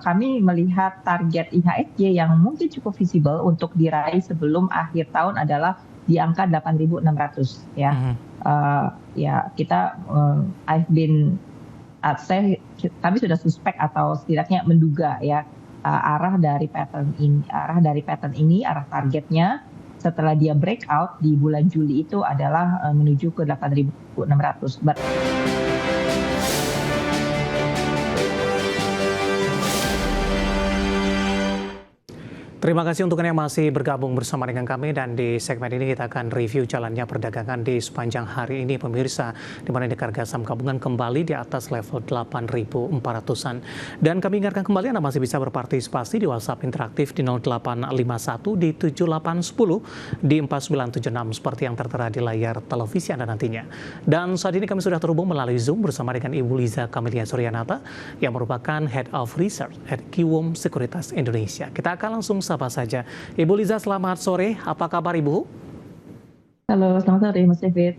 kami melihat target IHSG yang mungkin cukup visible untuk diraih sebelum akhir tahun adalah di angka 8.600 ya. Ya kita I've been kami sudah suspek atau setidaknya menduga ya arah dari pattern ini, arah targetnya setelah dia breakout di bulan Juli itu adalah menuju ke 8.600. Terima kasih untuk yang masih bergabung bersama dengan kami, dan di segmen ini kita akan review jalannya perdagangan di sepanjang hari ini pemirsa, di mana indeks harga saham gabungan kembali di atas level 8.400-an. Dan kami ingatkan kembali Anda masih bisa berpartisipasi di WhatsApp interaktif di 0851 di 7810 di 4976 seperti yang tertera di layar televisi Anda nantinya. Dan saat ini kami sudah terhubung melalui Zoom bersama dengan Ibu Liza Kamelia Suryanata yang merupakan Head of Research at Kiwom Sekuritas Indonesia. Kita akan langsung sapa saja. Ibu Liza, selamat sore. Apa kabar Ibu? Halo, selamat sore Mas David.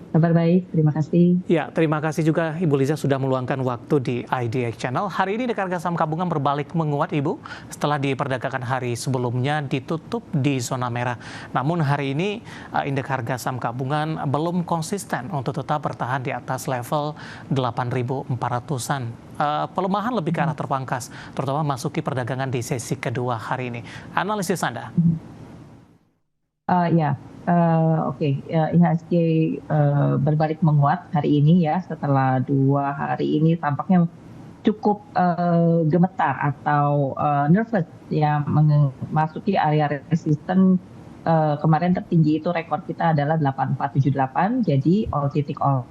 Kabar baik, terima kasih. Ya, terima kasih juga Ibu Liza sudah meluangkan waktu di IDX Channel. Hari ini indeks harga saham gabungan berbalik menguat Ibu, setelah di perdagangan hari sebelumnya ditutup di zona merah. Namun hari ini indeks harga saham gabungan belum konsisten untuk tetap bertahan di atas level 8.400-an. Pelemahan lebih ke arah terpangkas, terutama masuki perdagangan di sesi kedua hari ini. Analisis Anda? IHSG berbalik menguat hari ini ya, setelah 2 hari ini tampaknya cukup gemetar atau nervous ya, memasuki area resisten. Kemarin tertinggi itu rekor kita adalah 8478, jadi titik all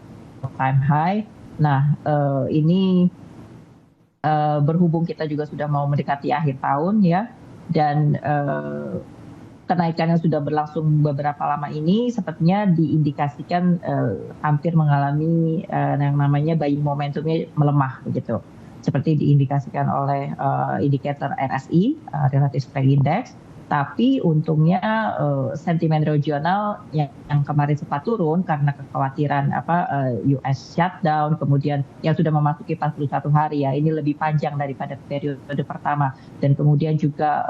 time high. Nah, ini berhubung kita juga sudah mau mendekati akhir tahun ya, dan kenaikan yang sudah berlangsung beberapa lama ini sepertinya diindikasikan hampir mengalami yang namanya buying momentumnya melemah begitu. Seperti diindikasikan oleh indikator RSI, Relative Strength Index. Tapi untungnya sentimen regional yang kemarin sempat turun karena kekhawatiran US shutdown, kemudian yang sudah memasuki 41 hari ya, ini lebih panjang daripada periode pertama, dan kemudian juga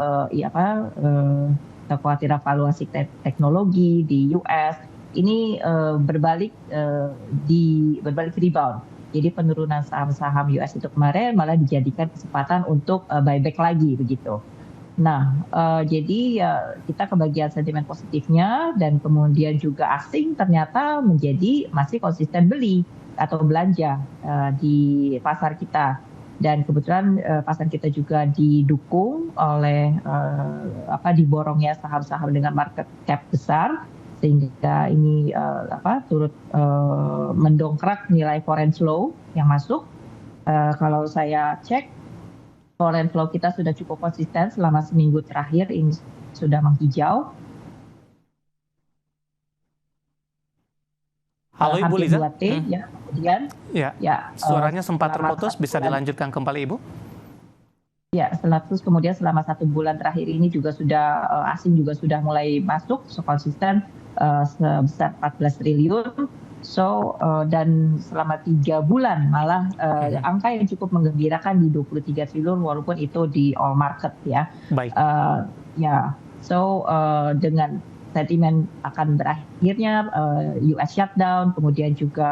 kekhawatiran valuasi teknologi di US ini berbalik rebound. Jadi penurunan saham-saham US itu kemarin malah dijadikan kesempatan untuk buyback lagi begitu. Nah, jadi kita kebagian sentimen positifnya, dan kemudian juga asing ternyata masih konsisten beli atau belanja di pasar kita. Dan kebetulan pasar kita juga didukung oleh diborongnya saham-saham dengan market cap besar, sehingga ini turut mendongkrak nilai foreign flow yang masuk. Kalau saya cek, foreign flow kita sudah cukup konsisten selama seminggu terakhir ini sudah menghijau. Halo Ibu Liza. Ya, kemudian suaranya sempat terputus, bisa dilanjutkan kembali Ibu? Ya, kemudian selama 1 bulan terakhir ini juga sudah asing juga sudah mulai masuk konsisten sebesar 14 triliun. Dan selama 3 bulan malah angka yang cukup menggembirakan di 23 triliun walaupun itu di all market ya. Baik. Dengan sentimen akan berakhirnya US shutdown, kemudian juga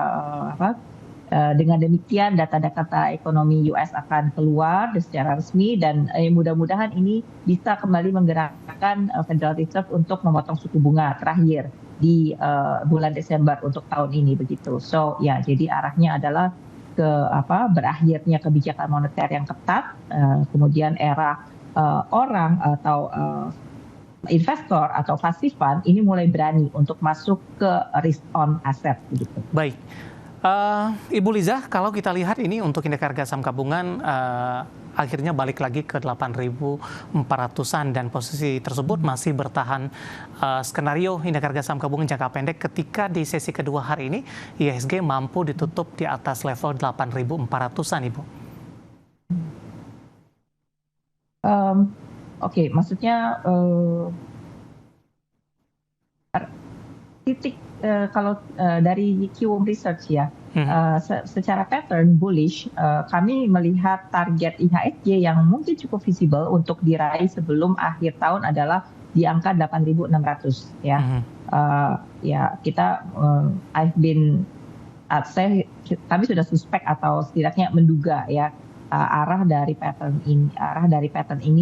dengan demikian data-data ekonomi US akan keluar secara resmi, dan mudah-mudahan ini bisa kembali menggerakkan Federal Reserve untuk memotong suku bunga terakhir di bulan Desember untuk tahun ini begitu. Jadi arahnya adalah ke berakhirnya kebijakan moneter yang ketat, kemudian era orang atau investor atau passive fund ini mulai berani untuk masuk ke risk on asset begitu. Baik. Ibu Liza, kalau kita lihat ini untuk indeks harga saham gabungan akhirnya balik lagi ke 8.400-an, dan posisi tersebut masih bertahan. Skenario indeks harga saham gabungan jangka pendek ketika di sesi kedua hari ini IHSG mampu ditutup di atas level 8.400-an Ibu. Maksudnya titik kalau dari Kiwom Research ya, Mhm. Secara pattern bullish, kami melihat target IHSG yang mungkin cukup visible untuk diraih sebelum akhir tahun adalah di angka 8.600 ya. Mhm. Ya kita I've been kami sudah suspek atau setidaknya menduga ya arah dari pattern ini,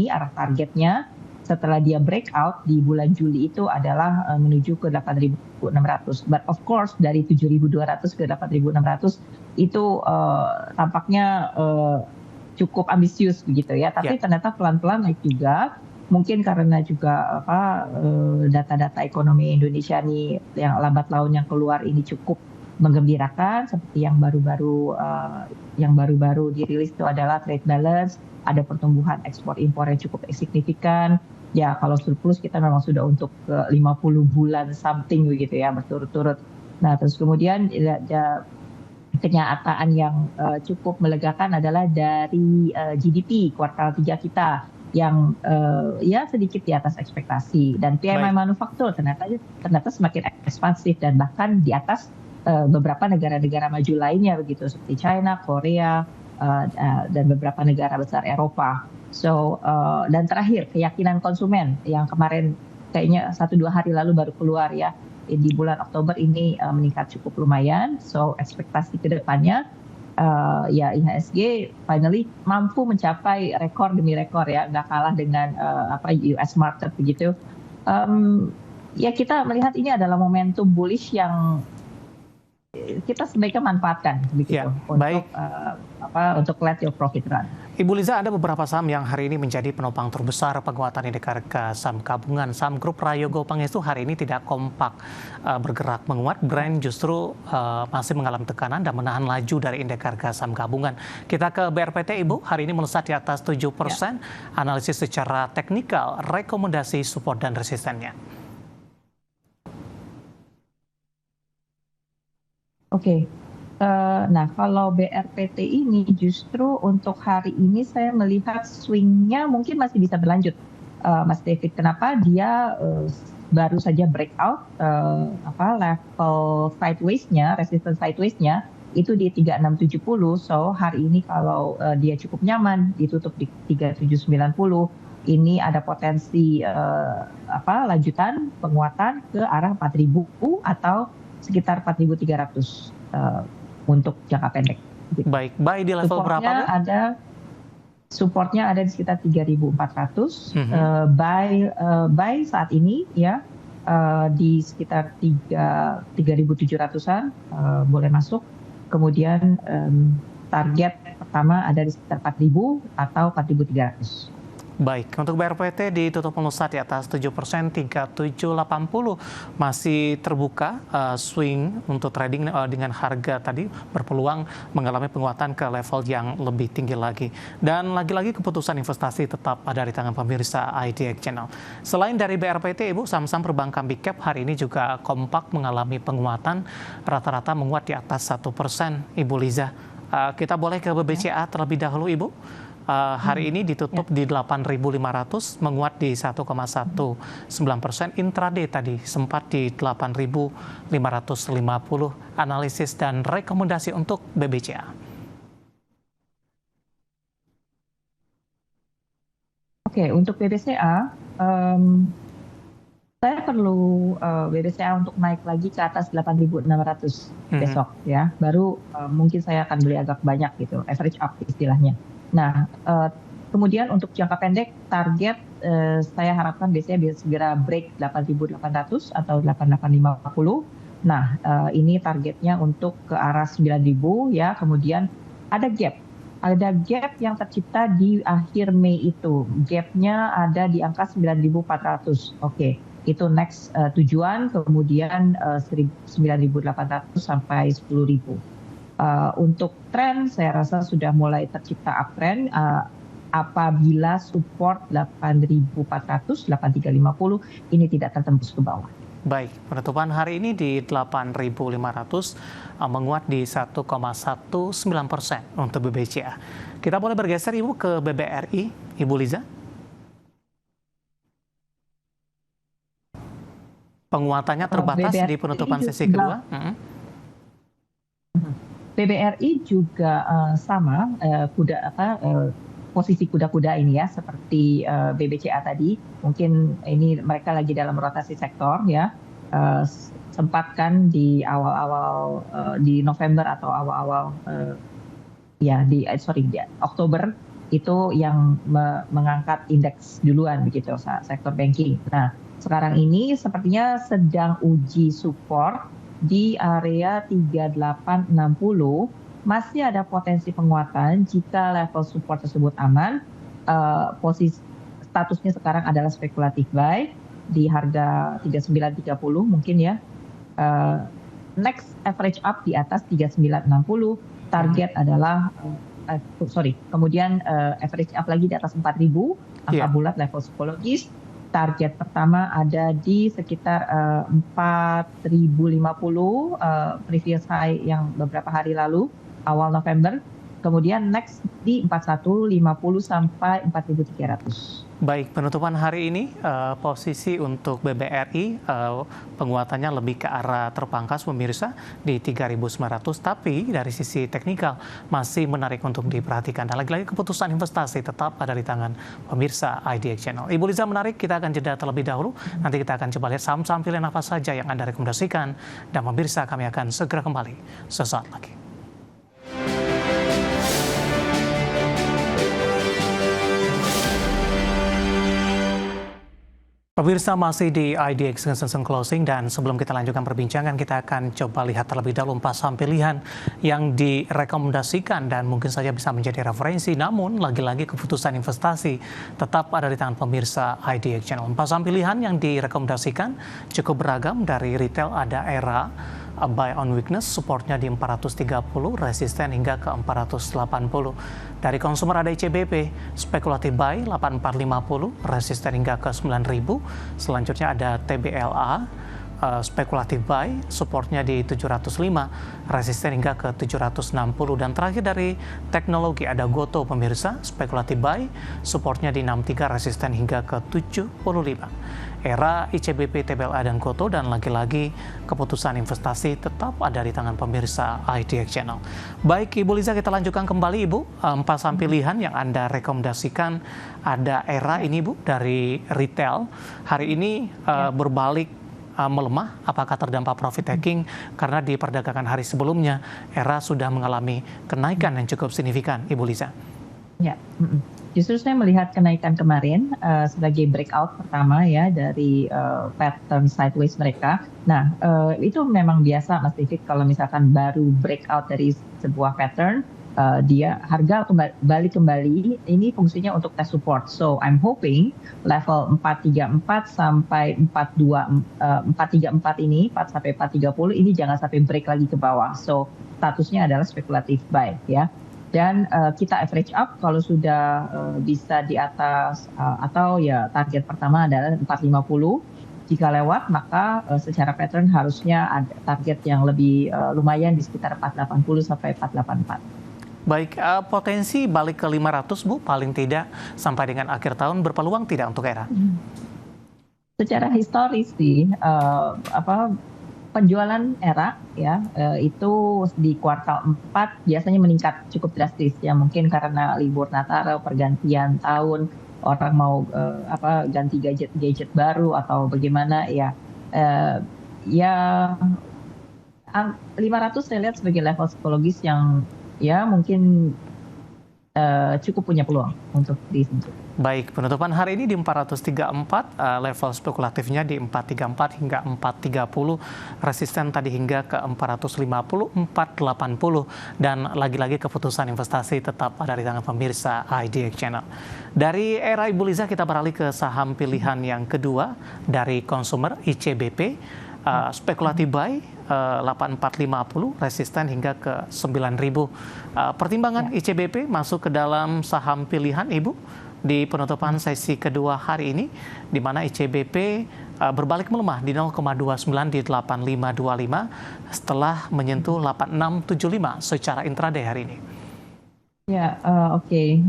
arah targetnya setelah dia breakout di bulan Juli itu adalah menuju ke 8.600. But of course dari 7.200 ke 8.600 itu tampaknya cukup ambisius begitu ya. Tapi ternyata pelan-pelan naik juga. Mungkin karena juga data-data ekonomi Indonesia nih yang lambat laun yang keluar ini cukup menggembirakan, seperti yang baru-baru dirilis itu adalah trade balance, ada pertumbuhan ekspor impor yang cukup signifikan. Ya kalau surplus kita memang sudah untuk 50 bulan something begitu ya berturut-turut. Nah terus kemudian kenyataan yang cukup melegakan adalah dari GDP kuartal 3 kita yang ya sedikit di atas ekspektasi, dan PMI Baik. manufaktur ternyata semakin ekspansif dan bahkan di atas beberapa negara-negara maju lainnya begitu seperti China, Korea, dan beberapa negara besar Eropa. Dan terakhir keyakinan konsumen yang kemarin kayaknya 1-2 hari lalu baru keluar ya, di bulan Oktober ini meningkat cukup lumayan. So ekspektasi ke depannya ya IHSG finally mampu mencapai rekor demi rekor ya, nggak kalah dengan US market begitu. Ya kita melihat ini adalah momentum bullish yang kita sebaiknya manfaatkan begitu untuk let your profit run. Ibu Liza, ada beberapa saham yang hari ini menjadi penopang terbesar penguatan indeks harga saham gabungan. Saham grup Prayogo Pangestu hari ini tidak kompak bergerak menguat. Brand justru masih mengalami tekanan dan menahan laju dari indeks harga saham gabungan. Kita ke BRPT, Ibu, hari ini melesat di atas 7%. Analisis secara teknikal, rekomendasi support dan resistennya. Oke. Nah, kalau BRPT ini justru untuk hari ini saya melihat swing-nya mungkin masih bisa berlanjut, Mas David. Kenapa? Dia baru saja breakout level sideways-nya, resistance sideways-nya itu di 3670. So hari ini kalau dia cukup nyaman ditutup di 3790, ini ada potensi lanjutan penguatan ke arah 4000 atau sekitar 4.300 untuk jangka pendek. Baik, buy di level berapa, Bu? Supportnya ada di sekitar 3.400. Buy saat ini ya di sekitar 3.700-an boleh masuk. Kemudian target pertama ada di sekitar 4.000 atau 4.300. Baik, untuk BRPT ditutup melesat di atas 7%, 3780 masih terbuka swing untuk trading dengan harga tadi berpeluang mengalami penguatan ke level yang lebih tinggi lagi. Dan lagi-lagi keputusan investasi tetap ada di tangan pemirsa IDX Channel. Selain dari BRPT, Ibu, saham-saham perbankan big cap hari ini juga kompak mengalami penguatan, rata-rata menguat di atas 1%. Ibu Liza, kita boleh ke BBCA terlebih dahulu, Ibu. Hari ini ditutup di 8.500, menguat di 1,19%. Intraday tadi sempat di 8.550. Analisis dan rekomendasi untuk BBCA. Oke, untuk BBCA, saya perlu BBCA untuk naik lagi ke atas 8.600 besok ya. Baru mungkin saya akan beli agak banyak gitu, average up istilahnya. Nah, kemudian untuk jangka pendek target saya harapkan biasanya bisa segera break 8.800 atau 8.850. Nah, ini targetnya untuk ke arah 9.000 ya. Kemudian ada gap yang tercipta di akhir Mei itu. Gapnya ada di angka 9.400. Oke, itu next tujuan. Kemudian 9.800 sampai 10.000. Untuk tren saya rasa sudah mulai tercipta uptrend apabila support 8.400, 8.350 ini tidak tertembus ke bawah. Baik, penutupan hari ini di 8.500 menguat di 1,19% untuk BBCA. Kita boleh bergeser, Ibu, ke BBRI, Ibu Liza. Penguatannya terbatas di penutupan sesi kedua. BBRI juga sama posisi kuda-kuda ini ya seperti BBCA tadi. Mungkin ini mereka lagi dalam rotasi sektor ya. Sempatkan di awal-awal di November atau awal-awal di Oktober itu yang mengangkat indeks duluan begitu sektor banking. Nah, sekarang ini sepertinya sedang uji support di area 3860. Masih ada potensi penguatan jika level support tersebut aman. Posisi statusnya sekarang adalah spekulatif buy di harga 3930 mungkin ya. Next average up di atas 3960. Target adalah kemudian average up lagi di atas 4000, angka bulat level psikologis. Target pertama ada di sekitar 4050, previous high yang beberapa hari lalu awal November. Kemudian next di 4150 sampai 4300. Baik, penutupan hari ini posisi untuk BBRI penguatannya lebih ke arah terpangkas pemirsa di 3.900, tapi dari sisi teknikal masih menarik untuk diperhatikan. Dan lagi-lagi keputusan investasi tetap ada di tangan pemirsa IDX Channel. Ibu Liza, menarik, kita akan jeda terlebih dahulu. Nanti kita akan coba lihat saham-saham pilihan apa saja yang Anda rekomendasikan. Dan pemirsa, kami akan segera kembali sesaat lagi. Pemirsa, masih di IDX Consensus Closing, dan sebelum kita lanjutkan perbincangan, kita akan coba lihat terlebih dahulu 4 saham pilihan yang direkomendasikan dan mungkin saja bisa menjadi referensi. Namun lagi-lagi keputusan investasi tetap ada di tangan pemirsa IDX Channel. 4 saham pilihan yang direkomendasikan cukup beragam. Dari retail ada ERA, buy on weakness, supportnya di 430, resisten hingga ke 480. Dari konsumer ada ICBP, spekulatif buy 8450, resisten hingga ke 9000. Selanjutnya ada TBLA, spekulatif buy, supportnya di 705, resisten hingga ke 760. Dan terakhir dari teknologi ada GoTo pemirsa, spekulatif buy, supportnya di 63, resisten hingga ke 75. ERA, ICBP, TBLA, dan GoTo, dan lagi-lagi keputusan investasi tetap ada di tangan pemirsa IDX Channel. Baik, Ibu Liza, kita lanjutkan kembali, Ibu. 4 saham pilihan yang Anda rekomendasikan ada ERA ini, Bu, dari retail. Hari ini berbalik melemah. Apakah terdampak profit taking? Karena di perdagangan hari sebelumnya ERA sudah mengalami kenaikan yang cukup signifikan, Ibu Liza. Ya, justru saya melihat kenaikan kemarin sebagai breakout pertama ya dari pattern sideways mereka. Nah, itu memang biasa Mas David kalau misalkan baru breakout dari sebuah pattern, dia harga balik kembali, ini fungsinya untuk test support. So I'm hoping level 434 sampai 434 ini, 4 sampai 430 ini jangan sampai break lagi ke bawah. So statusnya adalah spekulatif buy ya. Dan kita average up kalau sudah bisa di atas atau ya target pertama adalah 450. Jika lewat maka secara pattern harusnya ada target yang lebih lumayan di sekitar 480 sampai 484. Baik, potensi balik ke 500, Bu, paling tidak sampai dengan akhir tahun berpeluang tidak untuk ERA? Secara historis sih, penjualan ERA ya itu di kuartal 4 biasanya meningkat cukup drastis ya, mungkin karena libur Natal, pergantian tahun, orang mau ganti gadget baru atau bagaimana ya. 500 saya lihat sebagai level psikologis yang ya mungkin cukup punya peluang untuk disentuh. Baik, penutupan hari ini di 434, level spekulatifnya di 434 hingga 430, resisten tadi hingga ke 450, 480, dan lagi-lagi keputusan investasi tetap ada di tangan pemirsa IDX Channel. Dari ERA, Ibu Liza, kita beralih ke saham pilihan yang kedua dari konsumer ICBP, spekulatif buy 8450, resisten hingga ke 9000. Pertimbangan ICBP masuk ke dalam saham pilihan, Ibu, di penutupan sesi kedua hari ini, di mana ICBP berbalik melemah di 0,29 di 8525 setelah menyentuh 8675 secara intraday hari ini. Ya, oke.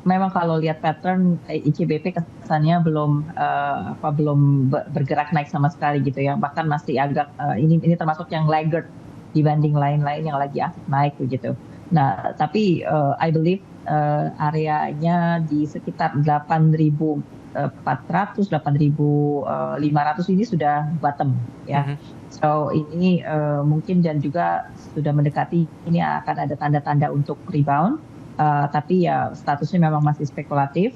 Memang kalau lihat pattern ICBP kesannya belum bergerak naik sama sekali gitu ya, bahkan masih agak ini termasuk yang laggard dibanding lain-lain yang lagi asik naik begitu. Nah, tapi I believe areanya di sekitar 8.400, 8.500 ini sudah bottom ya. So ini mungkin dan juga sudah mendekati, ini akan ada tanda-tanda untuk rebound. Tapi ya statusnya memang masih spekulatif.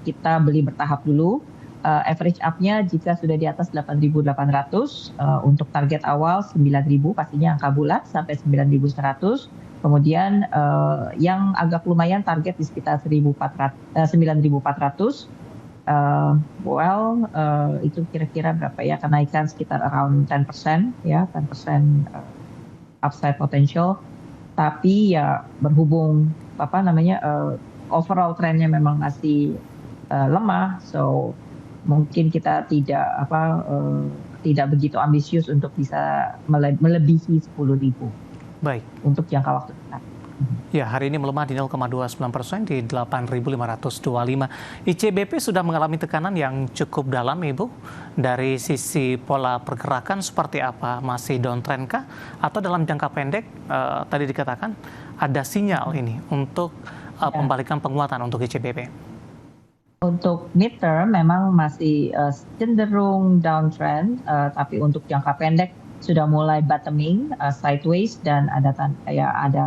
Kita beli bertahap dulu. Average up-nya jika sudah di atas 8.800, untuk target awal 9.000 pastinya angka bulat sampai 9.100. Kemudian yang agak lumayan target di sekitar 9.400. Itu kira-kira berapa ya, kenaikan sekitar around 10% ya, 10% upside potential. Tapi ya berhubung overall trennya memang masih lemah, so mungkin kita tidak begitu ambisius untuk bisa melebihi 10.000. Baik. Untuk jangka waktu dekat. Ya, hari ini melemah di 0,29% di 8.525. ICBP sudah mengalami tekanan yang cukup dalam, Ibu. Dari sisi pola pergerakan seperti apa? Masih downtrend kah? Atau dalam jangka pendek, tadi dikatakan ada sinyal ini untuk pembalikan penguatan untuk ICBP? Untuk midterm memang masih cenderung downtrend, tapi untuk jangka pendek sudah mulai bottoming, sideways, dan ada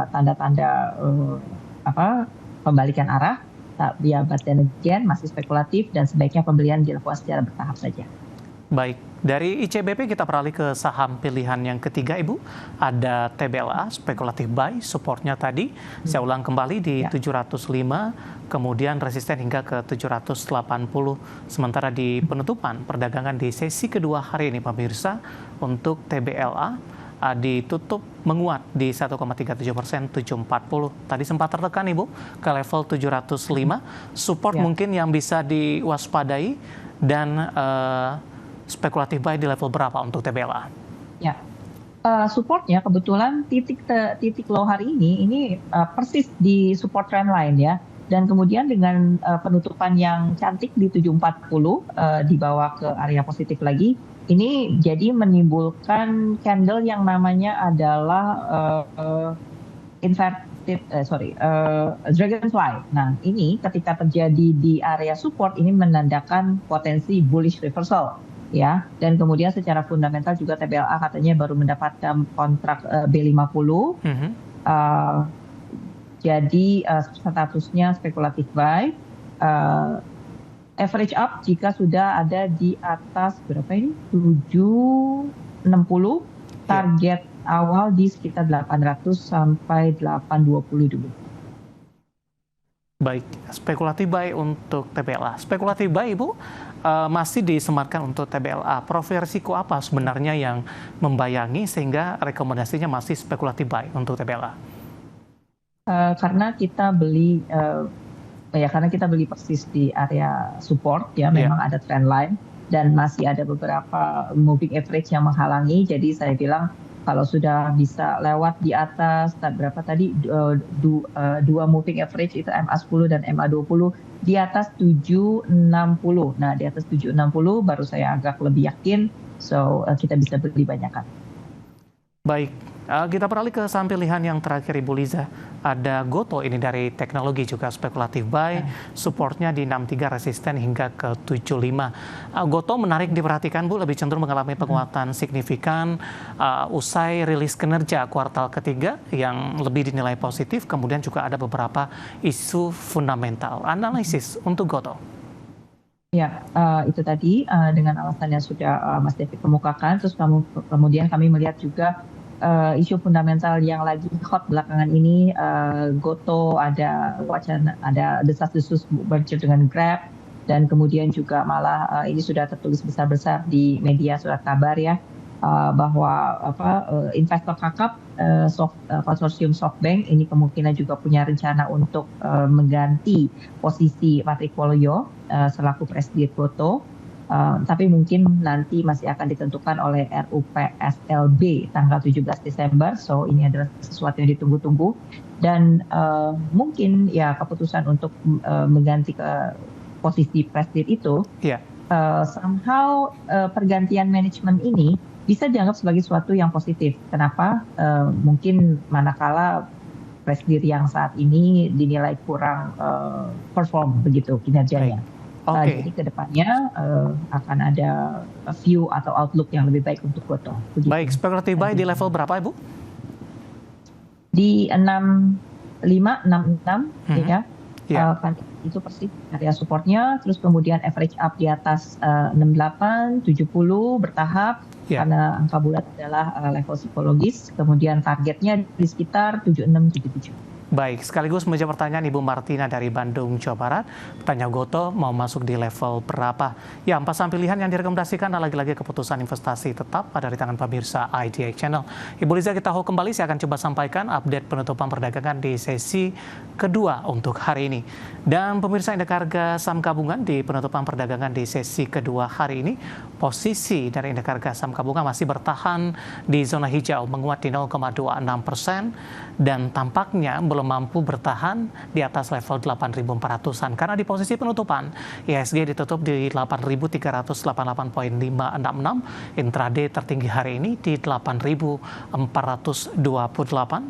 tanda-tanda pembalikan arah. Ya, but then again masih spekulatif dan sebaiknya pembelian dilakukan secara bertahap saja. Baik, dari ICBP kita beralih ke saham pilihan yang ketiga, Ibu. Ada TBLA, spekulatif buy, supportnya tadi. Saya ulang kembali di 705, kemudian resisten hingga ke 780. Sementara di penutupan perdagangan di sesi kedua hari ini, pemirsa, untuk TBLA ditutup menguat di 1,37%, 740. Tadi sempat tertekan, Ibu, ke level 705. Support mungkin yang bisa diwaspadai dan spekulatif buy di level berapa untuk TBLA? Ya, supportnya kebetulan titik low hari ini persis di support trend line ya. Dan kemudian dengan penutupan yang cantik di 740, dibawa ke area positif lagi, ini jadi menimbulkan candle yang namanya adalah dragonfly. Nah, ini ketika terjadi di area support ini menandakan potensi bullish reversal ya. Dan kemudian secara fundamental juga TBLA katanya baru mendapatkan kontrak B50. Jadi statusnya spekulatif buy. Average up jika sudah ada di atas berapa ini? 760. Target awal di sekitar 800 sampai 820 dulu. Baik, spekulatif buy untuk TBLA. Spekulatif buy, Ibu, masih disematkan untuk TBLA. Profil risiko apa sebenarnya yang membayangi sehingga rekomendasinya masih spekulatif buy untuk TBLA? Karena kita beli persis di area support ya, memang ada trend line dan masih ada beberapa moving average yang menghalangi. Jadi saya bilang kalau sudah bisa lewat di atas berapa tadi, dua moving average itu MA10 dan MA20 di atas 760. Nah, di atas 760 baru saya agak lebih yakin, so kita bisa beli banyakan. Baik, kita beralih ke saham pilihan yang terakhir, Ibu Liza. Ada Goto, ini dari teknologi juga spekulatif buy, supportnya di 63, resisten hingga ke 75. Goto menarik diperhatikan, Bu, lebih cenderung mengalami penguatan signifikan usai rilis kinerja kuartal ketiga yang lebih dinilai positif, kemudian juga ada beberapa isu fundamental. Analisis untuk Goto. Ya, itu tadi dengan alasan yang sudah Mas David kemukakan, terus kemudian kami melihat juga isu fundamental yang lagi hot belakangan ini. Goto ada wacana, ada desas-desus merger dengan Grab, dan kemudian juga malah ini sudah tertulis besar-besar di media surat kabar ya, bahwa investor kakap konsorsium SoftBank ini kemungkinan juga punya rencana untuk mengganti posisi Patrick Waluyo selaku presiden Goto. Tapi mungkin nanti masih akan ditentukan oleh RUPSLB tanggal 17 Desember. So ini adalah sesuatu yang ditunggu-tunggu. Dan mungkin ya keputusan untuk mengganti ke posisi presiden itu, somehow pergantian manajemen ini bisa dianggap sebagai suatu yang positif. Kenapa? Mungkin manakala presidir yang saat ini dinilai kurang perform begitu kinerjanya. Oke. Jadi kedepannya akan ada view atau outlook yang lebih baik untuk Gotoh. Begitu. Baik, speculative buy di level berapa, Ibu? Di 65, 66 ya. Kan itu persis area supportnya, terus kemudian average up di atas 68, 70 bertahap, karena angka bulat adalah level psikologis, kemudian targetnya di sekitar 76, 77. Baik, sekaligus menjawab pertanyaan Ibu Martina dari Bandung, Jawa Barat. Bertanya Gotoh mau masuk di level berapa? Ya, 4 saham pilihan yang direkomendasikan lagi-lagi keputusan investasi tetap pada di tangan pemirsa IDX Channel. Ibu Liza, kita hold kembali. Saya akan coba sampaikan update penutupan perdagangan di sesi kedua untuk hari ini. Dan pemirsa, indeks harga saham gabungan di penutupan perdagangan di sesi kedua hari ini, posisi dari indeks harga saham gabungan masih bertahan di zona hijau, menguat di 0,26% dan tampaknya belum mampu bertahan di atas level 8.400-an karena di posisi penutupan IHSG ditutup di 8.388.566, intraday tertinggi hari ini di 8.428,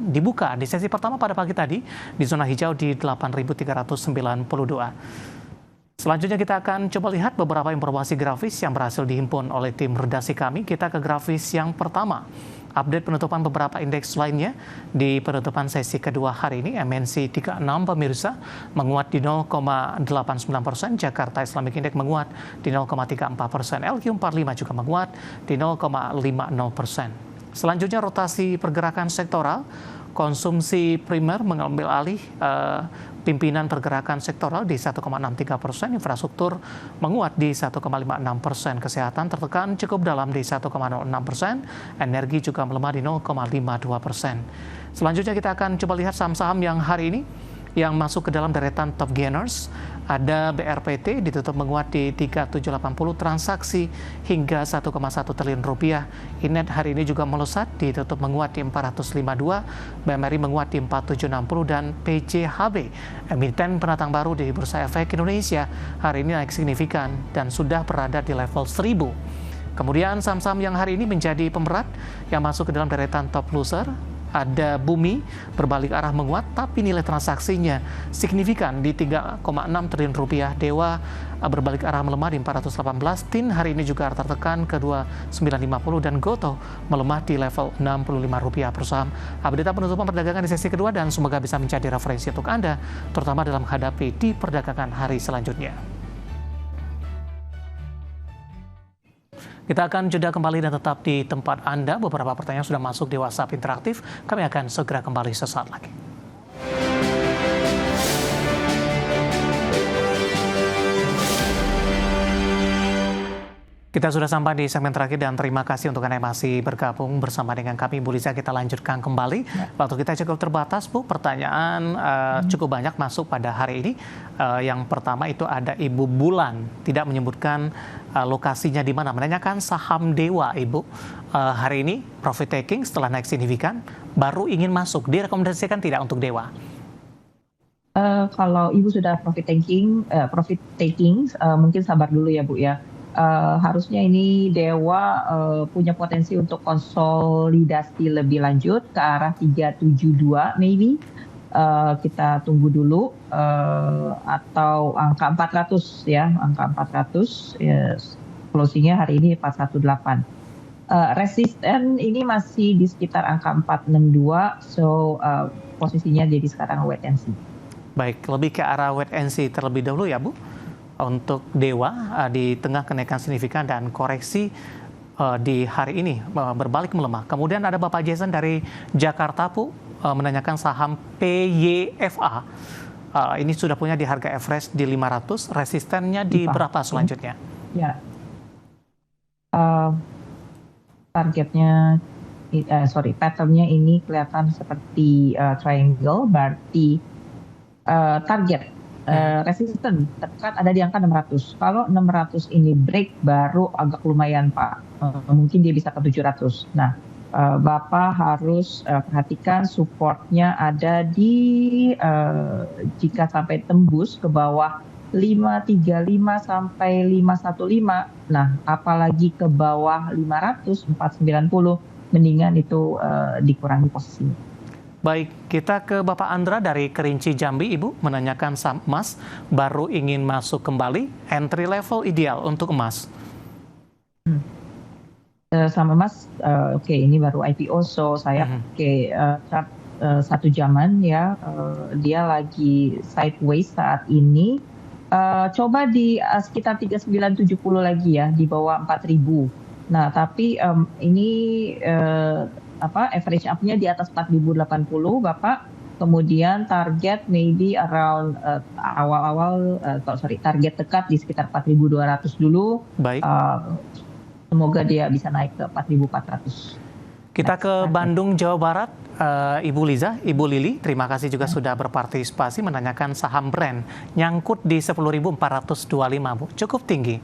dibuka di sesi pertama pada pagi tadi di zona hijau di 8.392. Selanjutnya kita akan coba lihat beberapa informasi grafis yang berhasil dihimpun oleh tim redaksi kami. Kita ke grafis yang pertama. Update penutupan beberapa indeks lainnya di penutupan sesi kedua hari ini. MNC 36 pemirsa menguat di 0,89%, Jakarta Islamic Index menguat di 0,34%, LQ45 juga menguat di 0,50%. Selanjutnya rotasi pergerakan sektoral, konsumsi primer mengambil alih pimpinan pergerakan sektoral di 1,63%, infrastruktur menguat di 1,56%, kesehatan tertekan cukup dalam di 1,06%, energi juga melemah di 0,52%. Selanjutnya kita akan coba lihat saham-saham yang hari ini yang masuk ke dalam deretan top gainers. Ada BRPT ditutup menguat di 3780 transaksi hingga 1,1 triliun rupiah. Inet hari ini juga melesat ditutup menguat di 452, BMRI menguat di 4760 dan PJHB emiten pendatang baru di Bursa Efek Indonesia hari ini naik signifikan dan sudah berada di level 1000. Kemudian saham-saham yang hari ini menjadi pemberat yang masuk ke dalam deretan top loser. Ada Bumi berbalik arah menguat, tapi nilai transaksinya signifikan di 3,6 triliun rupiah. Dewa berbalik arah melemah di 418. TIN hari ini juga tertekan ke 2950 dan Gotoh melemah di level 65 rupiah per saham. Update penutupan perdagangan di sesi kedua dan semoga bisa menjadi referensi untuk Anda, terutama dalam menghadapi di perdagangan hari selanjutnya. Kita akan jeda kembali dan tetap di tempat Anda. Beberapa pertanyaan sudah masuk di WhatsApp interaktif. Kami akan segera kembali sesaat lagi. Kita sudah sampai di segmen terakhir dan terima kasih untuk Anda yang masih bergabung bersama dengan kami. Bu Liza, kita lanjutkan kembali. Waktu kita cukup terbatas, Bu. Pertanyaan cukup banyak masuk pada hari ini. Yang pertama itu ada Ibu Bulan, tidak menyebutkan lokasinya di mana. Menanyakan saham Dewa, Ibu. Hari ini profit taking setelah naik signifikan, baru ingin masuk. Direkomendasikan tidak untuk Dewa? Kalau Ibu sudah profit taking, mungkin sabar dulu ya, Bu ya. Harusnya ini Dewa punya potensi untuk konsolidasi lebih lanjut ke arah 372 maybe. Kita tunggu dulu atau angka 400 ya, angka 400 ya, closingnya hari ini 418. Resisten ini masih di sekitar angka 462, so posisinya jadi sekarang wait and see. Baik, lebih ke arah wait and see terlebih dahulu ya, Bu. Untuk Dewa di tengah kenaikan signifikan dan koreksi di hari ini berbalik melemah. Kemudian ada Bapak Jason dari Jakarta, Bu, menanyakan saham PYFA. Ini sudah punya di harga average di 500, resistennya di berapa selanjutnya? Ya, targetnya, patternnya ini kelihatan seperti triangle, berarti target resisten terdekat ada di angka 600. Kalau 600 ini break baru agak lumayan, Pak. Mungkin dia bisa ke 700. Nah, Bapak harus perhatikan supportnya ada di jika sampai tembus ke bawah 535 sampai 515. Nah, apalagi ke bawah 500, 490, mendingan itu dikurangi posisinya. Baik, kita ke Bapak Andra dari Kerinci Jambi, Ibu, menanyakan saham emas, baru ingin masuk kembali, entry level ideal untuk emas. Sama Mas, oke, ini baru IPO, so saya pakai chart 1 jaman ya, dia lagi sideways saat ini. Coba di sekitar 3970 lagi ya, di bawah 4000. Nah, tapi ini average up-nya di atas 4080, Bapak. Kemudian target maybe around target dekat di sekitar 4200 dulu. Baik. Semoga dia bisa naik ke 4.400. Kita ke Bandung, Jawa Barat. Ibu Liza, Ibu Lili, terima kasih juga sudah berpartisipasi menanyakan saham brand. Nyangkut di 10.425, Bu. Cukup tinggi.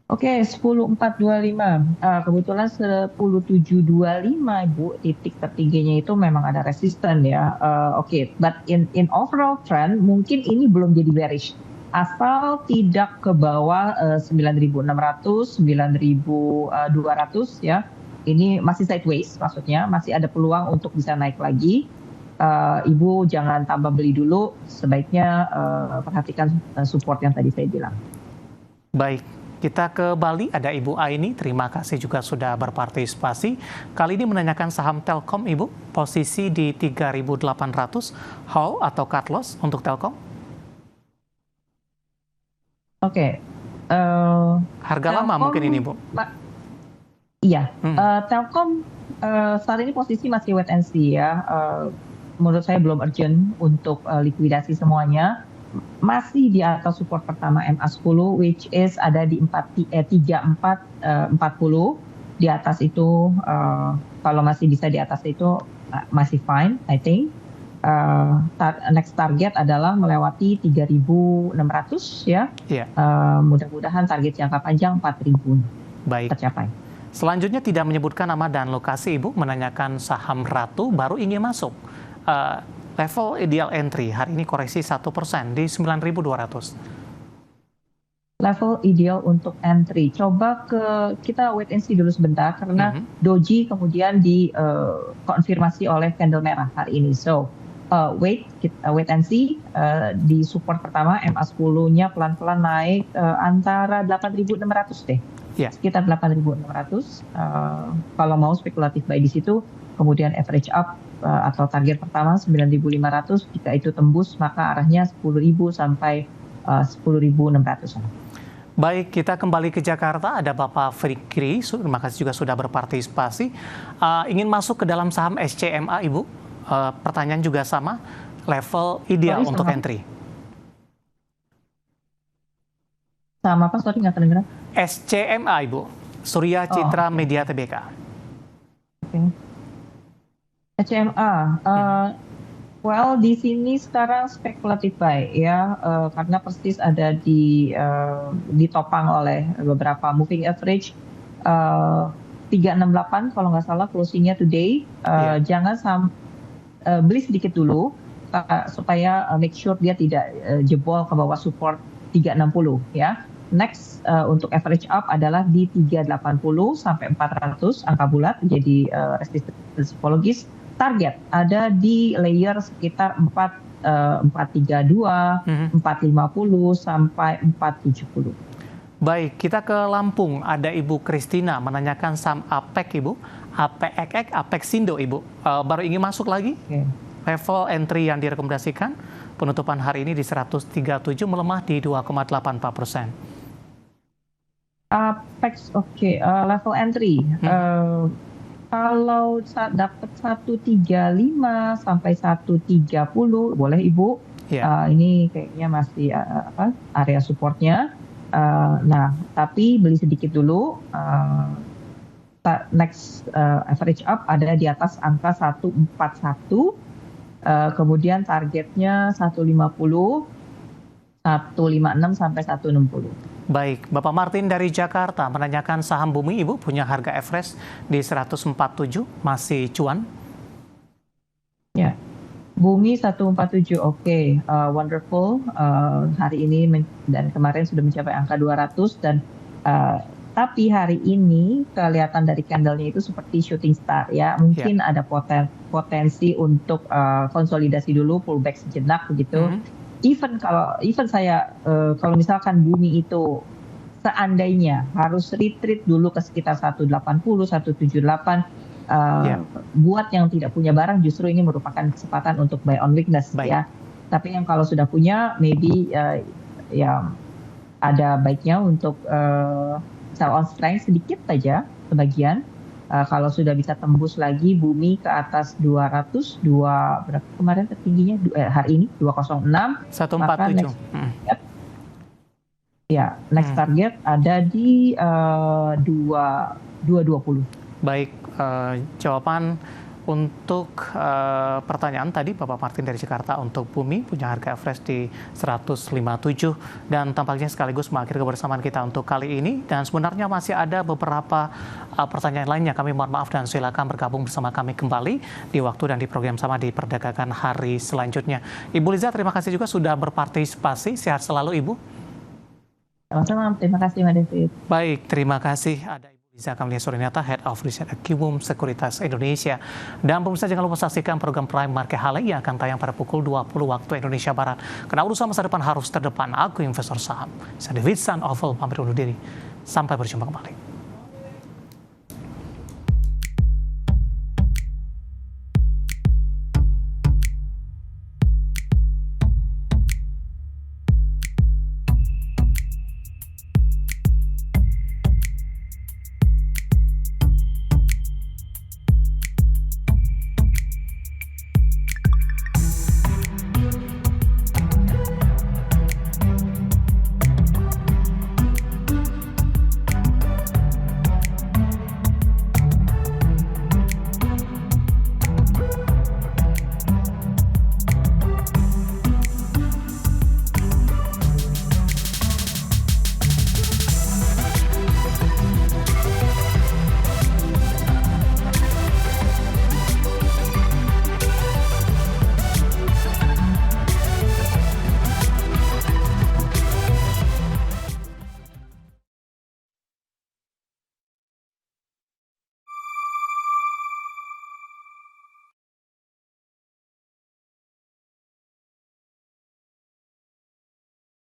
Oke, 10.425. Kebetulan 10.725, Bu, titik tertingginya itu memang ada resisten ya. Oke, but in overall trend, mungkin ini belum jadi bearish. Asal tidak ke bawah 9.600, 9.200 ya. Ini masih sideways, maksudnya masih ada peluang untuk bisa naik lagi. Ibu jangan tambah beli dulu, sebaiknya perhatikan support yang tadi saya bilang. Baik, kita ke Bali, ada Ibu Aini, terima kasih juga sudah berpartisipasi. Kali ini menanyakan saham Telkom, Ibu, posisi di 3.800, hold atau cut loss untuk Telkom? Oke. Harga lama mungkin ini, Bu. Iya, Telkom saat ini posisi masih wait and see ya. Menurut saya belum urgent untuk likuidasi semuanya. Masih di atas support pertama MA10, which is ada di 3440. Di atas itu, kalau masih bisa di atas itu masih fine, I think. Next target adalah melewati 3.600 ya. Yeah. Mudah-mudahan target jangka panjang 4.000 tercapai. Selanjutnya tidak menyebutkan nama dan lokasi, Ibu, menanyakan saham Ratu baru ingin masuk. Level ideal entry hari ini koreksi 1% di 9.200. Level ideal untuk entry. Coba kita wait and see dulu sebentar karena doji kemudian dikonfirmasi oleh candle merah hari ini. So wait and see. Di support pertama MA10-nya pelan-pelan naik antara 8.600 deh. Yeah. Sekitar 8.600. Kalau mau spekulatif buy di situ, kemudian average up atau target pertama 9.500, jika itu tembus maka arahnya 10.000 sampai 10.600. Baik, kita kembali ke Jakarta, ada Bapak Fikri, terima kasih juga sudah berpartisipasi. Ingin masuk ke dalam saham SCMA, Ibu? Pertanyaan juga sama, level ideal untuk entry. Sama apa? Sorry, nggak kedengeran. SCMA, Ibu. Surya Citra Media Tbk. Okay. SCMA. Well, di sini sekarang spekulatif buy ya, karena persis ada ditopang oleh beberapa moving average. 368 kalau nggak salah closingnya today. Jangan beli sedikit dulu supaya make sure dia tidak jebol ke bawah support 360 ya. Next untuk average up adalah di 380 sampai 400 angka bulat menjadi resistance psikologis. Target ada di layer sekitar 432, 450 sampai 470. Baik, kita ke Lampung. Ada Ibu Kristina menanyakan saham APEC, Ibu. APECsindo, Ibu. Baru ingin masuk lagi. Okay. Level entry yang direkomendasikan penutupan hari ini di 137, melemah di 2,84%. APEC, oke. Level entry. Kalau dapat 135 sampai 130, boleh Ibu. Yeah. Ini kayaknya masih area supportnya. Nah, tapi beli sedikit dulu. Next average up ada di atas angka 141. Kemudian targetnya 150, 156 sampai 160. Baik, Bapak Martin dari Jakarta menanyakan saham Bumi, Ibu, punya harga average di 147, masih cuan? Ya, Bumi 147, oke, wonderful. Hari ini dan kemarin sudah mencapai angka 200 dan tapi hari ini kelihatan dari candle-nya itu seperti shooting star ya. Mungkin ada potensi untuk konsolidasi dulu, pullback sejenak begitu. Even saya kalau misalkan bumi itu seandainya harus retreat dulu ke sekitar 180, 178. Buat yang tidak punya barang justru ini merupakan kesempatan untuk buy on weakness ya. Tapi yang kalau sudah punya maybe ya ada baiknya untuk sell on strength sedikit saja sebagian. Kalau sudah bisa tembus lagi bumi ke atas 200, berapa kemarin tertingginya hari ini 206, 147. Next target ada di 220. Baik, jawaban untuk pertanyaan tadi Bapak Martin dari Jakarta untuk bumi punya harga average di 157 dan tampaknya sekaligus mengakhiri kebersamaan kita untuk kali ini dan sebenarnya masih ada beberapa pertanyaan lainnya. Kami mohon maaf dan silakan bergabung bersama kami kembali di waktu dan di program sama di Perdagangan hari selanjutnya. Ibu Liza, terima kasih juga sudah berpartisipasi. Sehat selalu Ibu. Sama-sama, terima kasih Mbak David. Baik, terima kasih. Ada Liza Kamelia Surinata, Head of Research Acuum Sekuritas Indonesia. Dan pemirsa jangan lupa saksikan program Prime Market Hale yang akan tayang pada pukul 20 waktu Indonesia Barat. Karena urusan masa depan harus terdepan. Aku investor saham. Saya David San Oval pamit undur diri. Sampai berjumpa kembali.